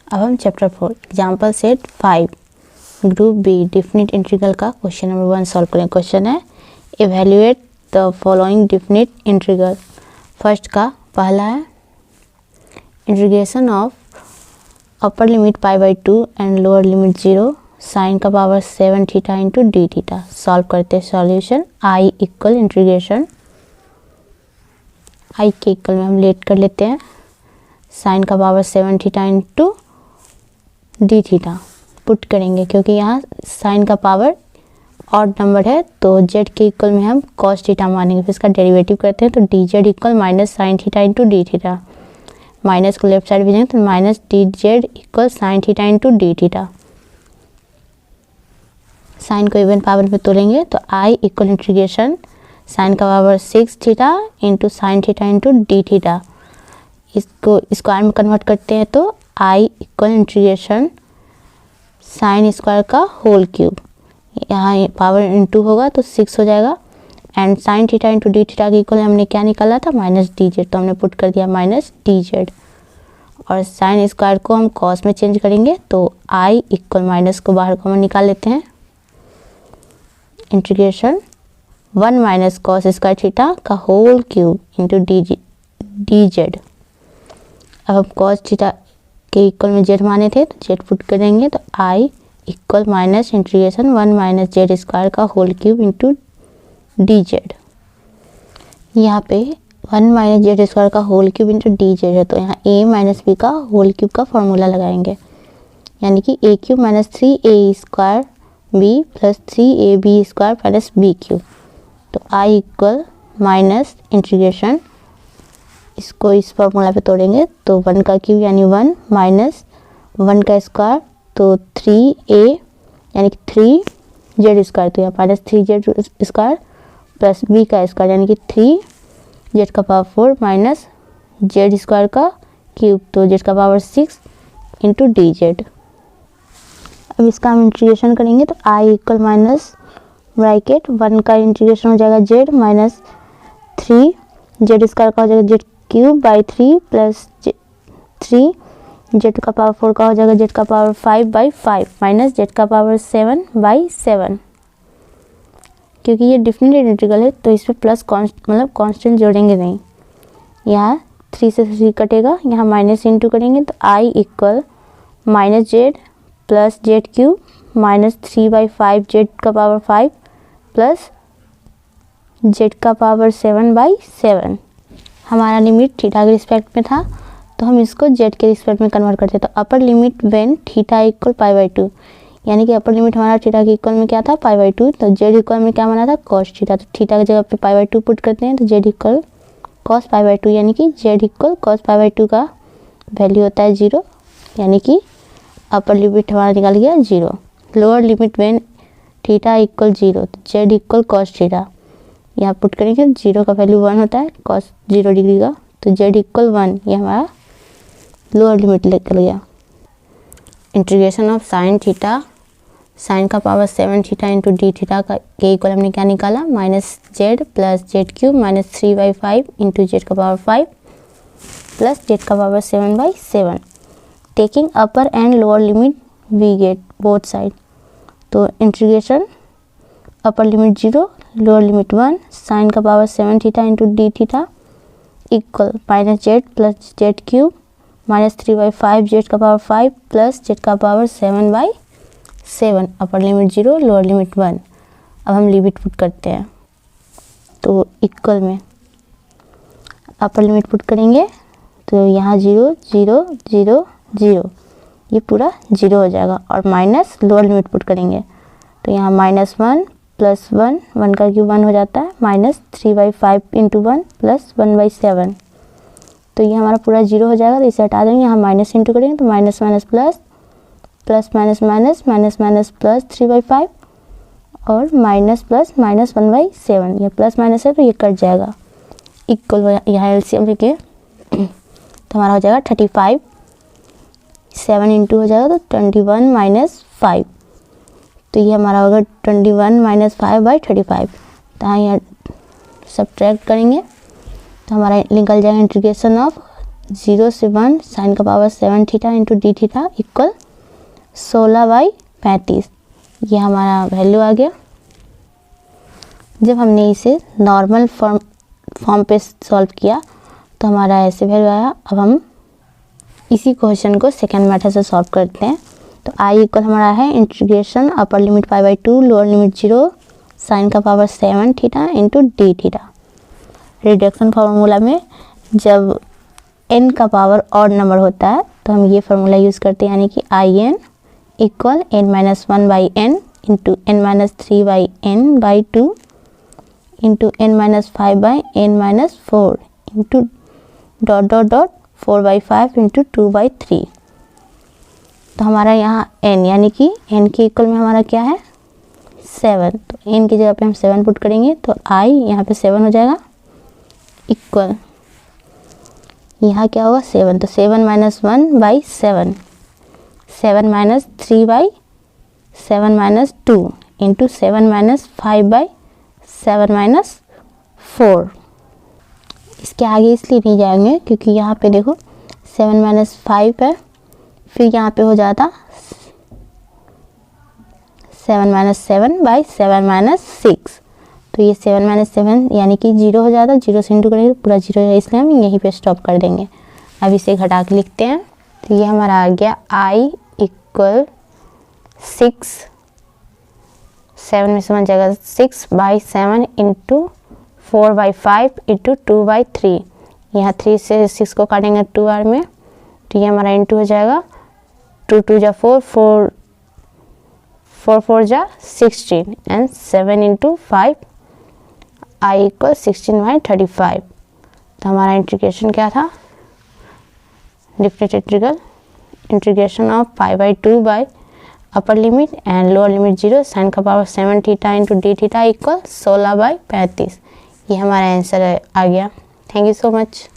अब हम chapter 4 example set 5 group B definite integral का क्वेश्चन नंबर 1 सॉल्व करें। क्वेश्चन है evaluate the following definite integral. First का पहला है integration of upper limit π/2 and lower limit 0 sine का power 7 theta into D theta. Solve करते हैं solution I equal integration I के इक्वल में हम लेट कर लेते हैं साइन का power 7 theta into D theta put करेंगे क्योंकि यहाँ साइन का पावर ऑड नंबर है तो जेड के इक्वल में हम कॉस थीटा मानेंगे। फिर इसका डेरिवेटिव करते हैं तो D Z equal minus sine theta into D theta. Minus को लेफ्ट साइड भेजेंगे तो minus D Z equal sine theta into D theta. Sine को इवन पावर में तोलेंगे तो आई इक्वल इंटीग्रेशन साइन का power 6 theta into sine theta into D theta. इसको square में कन्वर्ट करते हैं तो I equal integration sine square का होल क्यूब। यहाँ पावर इंटू होगा तो 6 हो जाएगा and sign theta into D theta के इक्वल हमने क्या निकाला था माइनस डी जेड, तो हमने पुट कर दिया माइनस डी जेड। और साइन स्क्वायर को हम कॉस में चेंज करेंगे तो आई इक्वल माइनस को बाहर कॉमन निकाल लेते हैं integration 1 minus cos square theta का whole cube into D Z. अब हम कॉस थीटा के इक्वल में जेड माने थे तो जेड पुट करेंगे तो I equal minus integration 1 minus Z square का whole cube into D z. यहाँ पे 1 माइनस जेड स्क्वायर का whole cube into D z है तो यहाँ ए माइनस बी का होल क्यूब का फॉर्मूला लगाएंगे यानी कि a cube minus 3a square b plus 3ab square minus b cube. तो आई इक्वल माइनस इंटीग्रेशन इसको इस फॉर्मूला पे तोड़ेंगे तो 1 का क्यूब यानी 1 माइनस 1 का स्क्वायर तो 3a यानी कि 3 जेड स्क्वायर तो यहाँ minus 3 Z square plus B का स्क्वायर यानी कि 3 जेड का पावर 4 माइनस जेड स्क्वायर का क्यूब तो जेड का पावर 6 इंटू डी जेड। अब इसका हम इंटीग्रेशन करेंगे तो आई इक्वल माइनस ब्रैकेट 1 का इंटीग्रेशन हो जाएगा जेड माइनस 3 जेड स्क्वायर का हो जाएगा Z cube by 3 plus 3 Z का पावर 4 का हो जाएगा जेड का पावर 5 बाई 5 माइनस जेड का पावर 7 बाई 7। क्योंकि ये डिफिनिट इंटीग्रल है तो इसमें प्लस मतलब कांस्टेंट जोड़ेंगे नहीं। यहाँ 3 से 3 कटेगा, यहाँ माइनस इंटू करेंगे तो I equal minus z plus z cube minus 3 by 5 z का पावर 5 प्लस जेड का पावर 7 बाई 7। हमारा लिमिट थीटा के रिस्पेक्ट में था तो हम इसको जेड के रिस्पेक्ट में कन्वर्ट करते तो upper limit when theta equal π/2 यानी कि अपर लिमिट हमारा थीटा के इक्वल में क्या था π/2 तो जेड इक्वल में क्या बना था कॉस थीटा। तो थीटा की जगह पे π/2 पुट करते हैं तो जेड इक्वल कॉस π/2 यानी कि जेड इक्वल कॉस π/2 का वैल्यू होता है 0 यानी कि अपर लिमिट हमारा निकल गया 0। Lower limit when theta equal 0 तो जेड इक्वल कॉस थीटा यहाँ पुट करेंगे 0 का वैल्यू 1 होता है कॉस 0 डिग्री का तो जेड इक्वल 1 ये हमारा लोअर लिमिट निकल गया। Integration of sine theta sine का power 7 theta into D theta का के इक्वल हमने क्या निकाला minus z plus z cube minus 3 by 5 into z का पावर 5 प्लस जेड का power 7 by 7। Taking upper and lower limit we get both side तो integration upper limit 0 lower limit 1 sine का power 7 theta into D theta equal minus z plus z cube minus 3 by 5 z का power 5 plus z का power 7 by 7। Upper limit 0 lower limit 1। अब हम limit put करते हैं तो equal में upper limit put करेंगे तो यहाँ 0 0 0 0 ये पूरा 0 हो जाएगा और माइनस लोअर लिमिट पुट करेंगे तो यहाँ माइनस 1 प्लस 1 1 का क्यूब 1 हो जाता है minus 3 by 5 into 1 plus 1 by 7 तो ये हमारा पूरा 0 हो जाएगा। तो इसे हटा देंगे यहाँ माइनस इंटू करेंगे तो minus minus plus plus minus minus minus minus plus 3 by 5 और माइनस प्लस माइनस 1 बाई 7 ये प्लस माइनस है तो ये कट जाएगा इक्वल यहाँ एलसीएम लेके तो हमारा हो जाएगा 35 7 इंटू हो जाएगा तो 21 माइनस 5 तो ये हमारा होगा 21 माइनस 5 बाई 35। तो यहाँ सब्ट्रैक्ट करेंगे तो हमारा निकल जाएगा इंटीग्रेशन ऑफ 0 से 1 साइन का power 7 theta into D theta equal 16/35। ये हमारा वैल्यू आ गया। जब हमने इसे नॉर्मल फॉर्म पे सॉल्व किया तो हमारा ऐसे वैल्यू आया। अब हम इसी क्वेश्चन को सेकेंड मेथड से सॉल्व करते हैं। तो आई इक्वल हमारा है integration upper limit π/2 lower limit 0 sine का power 7 theta into D theta. Reduction formula में जब n का पावर ऑड नंबर होता है तो हम ये फार्मूला यूज़ करते हैं, यानी कि in equal n-1/n into n-3/n/2 into n-5/n-4 into ... 4/5 into 2/3। तो हमारा यहाँ n यानी कि n के इक्वल में हमारा क्या है 7। तो n की जगह पे हम 7 पुट करेंगे तो i यहाँ पे 7 हो जाएगा इक्वल यहाँ क्या होगा 7। तो 7 - 1/7 7 - 3/7 - 2 इंटू 7 - 5/7 - 4। इसके आगे इसलिए नहीं जाएंगे क्योंकि यहाँ पे देखो 7 - 5 है, फिर यहाँ पे हो जाता 7 - 7/7 - 6। तो ये 7 - 7 यानी कि 0 हो जाता, 0 से इंटू करेंगे तो पूरा 0 है, इसलिए हम यहीं पे स्टॉप कर देंगे। अब इसे घटा के लिखते हैं। तो ये हमारा आ गया i इक्वल 6 7 में से 1 जाएगा 6/7 इंटू 4/5 इंटू 2/3। यहाँ 3 से 6 को काटेंगे 2 बार में तो ये हमारा इंटू हो जाएगा 2 2 जा 4 4 4 4 जा 16 एंड 7 इंटू 5 i इक्वल 16/35। तो हमारा इंटीग्रेशन क्या था, different integration of π/2 by upper limit and lower limit 0 sine का power 7 theta into D theta equal 16/35। ये हमारा आंसर आ गया। Thank you so much.